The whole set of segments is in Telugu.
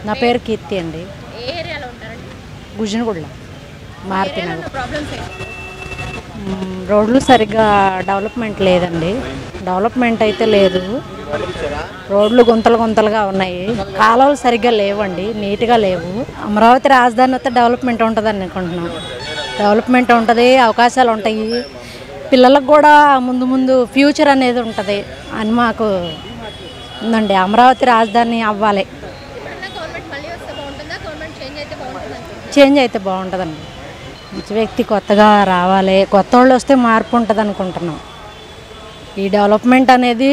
నా పేరు కీర్తి అండి. ఏ ఏరియాలో ఉంటారండి? గుజ్జనగూడలో మారుతినగర్. ప్రాబ్లమ్స్ ఏంటి? రోడ్లు సరిగ్గా డెవలప్మెంట్ లేదండి. డెవలప్మెంట్ అయితే లేదు. రోడ్లు గుంతలు గుంతలుగా ఉన్నాయి. కాలువలు సరిగ్గా లేవండి, నీట్గా లేవు. అమరావతి రాజధాని వస్తే డెవలప్మెంట్ ఉంటుందని అనుకుంటున్నాం. డెవలప్మెంట్ ఉంటుంది, అవకాశాలు ఉంటాయి. పిల్లలకు కూడా ముందు ముందు ఫ్యూచర్ అనేది ఉంటుంది అని మాకు ఉందండి. అమరావతి రాజధాని అవ్వాలి. గవర్నమెంట్ మళ్ళీ వస్తే బాగుంటుందా? గవర్నమెంట్ చేంజ్ అయితే బాగుంటుందా? చేంజ్ అయితే బాగుంటుందండి. మంచి వ్యక్తి కొత్తగా రావాలి, కొత్త వాళ్ళు వస్తే మార్పు ఉంటుంది అనుకుంటున్నాం. ఈ డెవలప్మెంట్ అనేది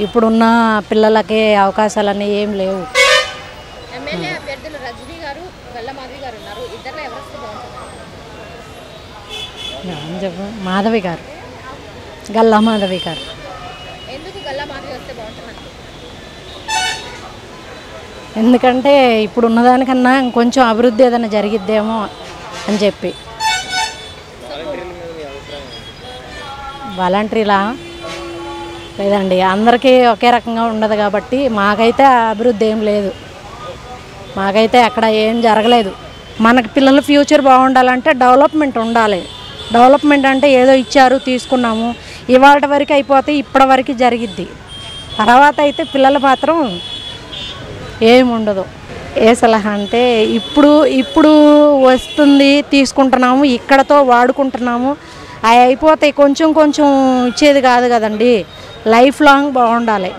ఇప్పుడున్న పిల్లలకి అవకాశాలన్నీ ఏం లేవు. ఎమ్మెల్యే అభ్యర్థులు రజనీ గారు, గల్లా మాధవి గారు ఉన్నారు. ఇద్దరిలో ఎవరు వస్తే బాగుంటుంది? మాధవి గారు, గల్లా మాధవి గారు. ఎందుకు గల్లా మాధవి వస్తే బాగుంటుంది? ఎందుకంటే ఇప్పుడు ఉన్నదానికన్నా ఇంకొంచెం అభివృద్ధి ఏదైనా జరిగిద్దేమో అని చెప్పి. వాలంటీర్లా లేదండి, అందరికీ ఒకే రకంగా ఉండదు కాబట్టి మాకైతే అభివృద్ధి ఏం లేదు. మాకైతే అక్కడ ఏం జరగలేదు. మనకి పిల్లల ఫ్యూచర్ బాగుండాలంటే డెవలప్మెంట్ ఉండాలి. డెవలప్మెంట్ అంటే ఏదో ఇచ్చారు తీసుకున్నాము, ఇవాళ వరకు అయిపోతే ఇప్పటి వరకు జరిగిద్ది. తర్వాత అయితే పిల్లలు మాత్రం ఏముండదు. ఏ సలహా అంటే ఇప్పుడు వస్తుంది, తీసుకుంటున్నాము, ఇక్కడతో వాడుకుంటున్నాము, అవి అయిపోతాయి. కొంచెం కొంచెం ఇచ్చేది కాదు కదండి. లైఫ్ లాంగ్ బాగుండాలి.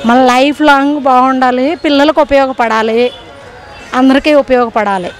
మన లైఫ్ లాంగ్ బాగుండాలి, పిల్లలకు ఉపయోగపడాలి, అందరికీ ఉపయోగపడాలి.